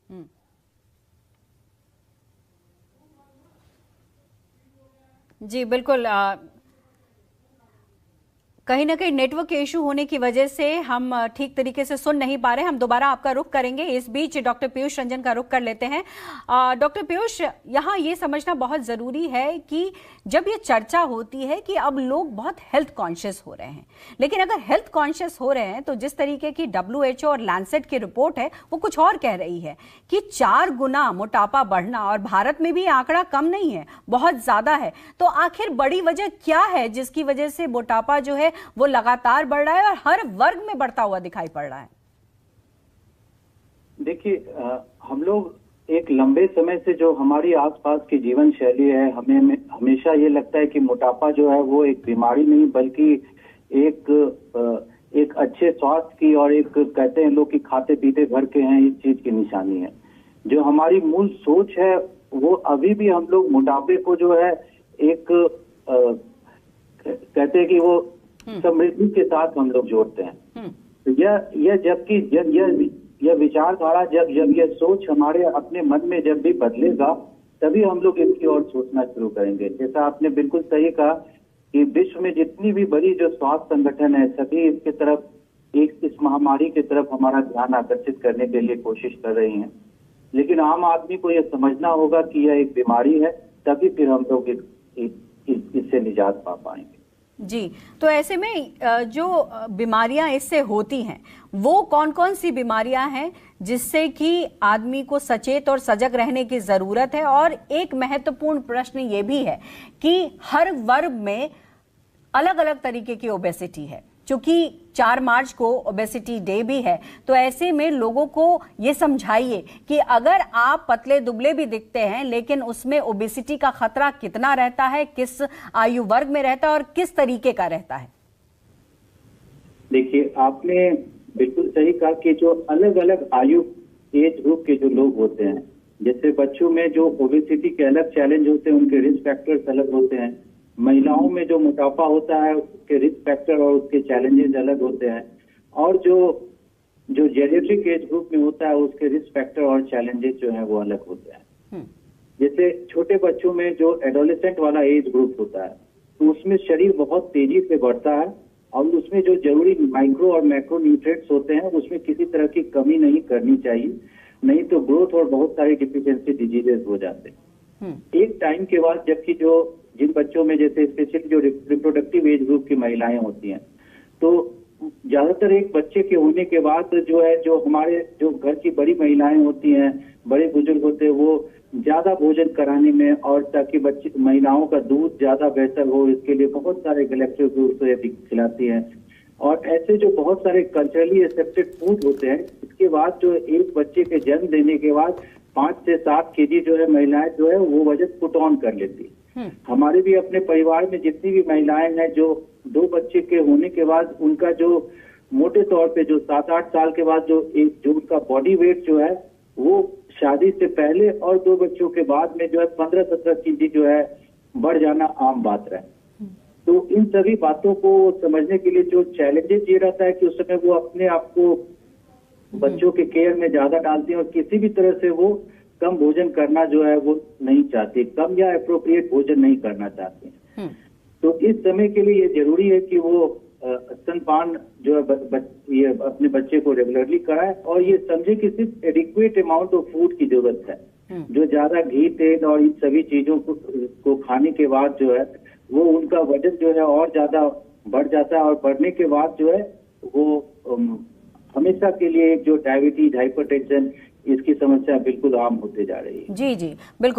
हम्म। जी बिल्कुल। कहीं ना कहीं नेटवर्क इशू होने की वजह से हम ठीक तरीके से सुन नहीं पा रहे हैं। हम दोबारा आपका रुख करेंगे। इस बीच डॉक्टर पीयूष रंजन का रुख कर लेते हैं। डॉक्टर पीयूष, यहाँ ये समझना बहुत ज़रूरी है कि जब ये चर्चा होती है कि अब लोग बहुत हेल्थ कॉन्शियस हो रहे हैं, लेकिन अगर हेल्थ कॉन्शियस हो रहे हैं तो जिस तरीके की WHO और लैंसेट की रिपोर्ट है वो कुछ और कह रही है कि 4 गुना मोटापा बढ़ना, और भारत में भी आंकड़ा कम नहीं है, बहुत ज़्यादा है। तो आखिर बड़ी वजह क्या है जिसकी वजह से मोटापा जो है वो लगातार बढ़ रहा है और हर वर्ग में बढ़ता हुआ दिखाई पड़ रहा है? देखिए, हम लोग एक लंबे समय से जो हमारी आसपास की जीवन शैली है, हमें हमेशा ये लगता है कि मोटापा जो है वो एक बीमारी नहीं बल्कि एक अच्छे स्वास्थ्य की, और एक कहते हैं लोग कि खाते पीते भर के हैं, इस चीज की निशानी है। जो हमारी मूल सोच है वो अभी भी हम लोग मोटापे को जो है एक कहते हैं कि वो समृद्धि के साथ हम लोग जोड़ते हैं। तो यह जबकि यह विचारधारा जब यह सोच हमारे अपने मन में जब भी बदलेगा तभी हम लोग इसकी ओर सोचना शुरू करेंगे। जैसा आपने बिल्कुल सही कहा कि विश्व में जितनी भी बड़ी जो स्वास्थ्य संगठन है सभी इसके तरफ इस महामारी की तरफ हमारा ध्यान आकर्षित करने के लिए कोशिश कर रही हैं, लेकिन आम आदमी को यह समझना होगा कि यह एक बीमारी है, तभी फिर हम लोग इससे निजात पा पाएंगे। जी, तो ऐसे में जो बीमारियां इससे होती हैं वो कौन कौन सी बीमारियां हैं जिससे कि आदमी को सचेत और सजग रहने की जरूरत है? और एक महत्वपूर्ण प्रश्न ये भी है कि हर वर्ग में अलग अलग तरीके की ओबेसिटी है, क्योंकि 4 मार्च को ओबेसिटी डे भी है। तो ऐसे में लोगों को ये समझाइए कि अगर आप पतले दुबले भी दिखते हैं लेकिन उसमें ओबेसिटी का खतरा कितना रहता है, किस आयु वर्ग में रहता है और किस तरीके का रहता है? देखिए, आपने बिल्कुल सही कहा कि जो अलग अलग आयु एज ग्रुप के जो लोग होते हैं, जैसे बच्चों में जो ओबेसिटी के अलग चैलेंज होते हैं, उनके रिस्क फैक्टर्स अलग होते हैं। महिलाओं में जो मोटापा होता है उसके रिस्क फैक्टर और उसके चैलेंजेस अलग होते हैं, और जो जेरिएट्रिक एज ग्रुप में होता है उसके रिस्क फैक्टर और चैलेंजेस जो है वो अलग होते हैं। जैसे छोटे बच्चों में जो एडोलेसेंट वाला एज ग्रुप होता है तो उसमें शरीर बहुत तेजी से बढ़ता है और उसमें जो जरूरी माइक्रो और मैक्रो न्यूट्रिएंट्स होते हैं उसमें किसी तरह की कमी नहीं करनी चाहिए, नहीं तो ग्रोथ और बहुत सारी डिफिशियंसी डिजीजेस हो जाते हैं। एक टाइम के बाद जबकि जिन बच्चों में जैसे स्पेशली जो रिप्रोडक्टिव एज ग्रुप की महिलाएं होती हैं, तो ज्यादातर एक बच्चे के होने के बाद जो हमारे जो घर की बड़ी महिलाएं होती हैं, बड़े बुजुर्ग होते हैं, वो ज्यादा भोजन कराने में और ताकि महिलाओं का दूध ज्यादा बेहतर हो इसके लिए बहुत सारे गैलेक्टिव फ्रूट्स खिलाती हैं। और ऐसे जो बहुत सारे कल्चरली एक्सेप्टेड फूड होते हैं, इसके बाद जो एक बच्चे के जन्म देने के बाद 5 से 7 केजी जो है महिलाएं जो है वो वजन पुट ऑन कर लेती है। हमारे भी अपने परिवार में जितनी भी महिलाएं हैं जो 2 बच्चे के होने के बाद उनका जो मोटे तौर पे जो 7-8 साल के बाद जो उनका बॉडी वेट जो है वो शादी से पहले और 2 बच्चों के बाद में जो है 15-17 केजी जो है बढ़ जाना आम बात है। तो इन सभी बातों को समझने के लिए जो चैलेंजेस ये रहता है कि उस समय वो अपने आप को बच्चों के केयर में ज्यादा डालती हैं और किसी भी तरह से वो कम भोजन करना जो है वो नहीं चाहती, कम या अप्रोप्रिएट भोजन नहीं करना चाहती हैं। तो इस समय के लिए ये जरूरी है कि वो स्तनपान जो है ये अपने बच्चे को रेगुलरली कराए और ये समझे कि सिर्फ एडिक्वेट अमाउंट ऑफ फूड की जरूरत है। जो ज्यादा घी तेल और इन सभी चीजों को खाने के बाद जो है वो उनका वजन जो है और ज्यादा बढ़ जाता है, और बढ़ने के बाद जो है वो हमेशा के लिए जो डायबिटीज, हाइपरटेंशन, इसकी समस्या बिल्कुल आम होते जा रही है। जी जी बिल्कुल।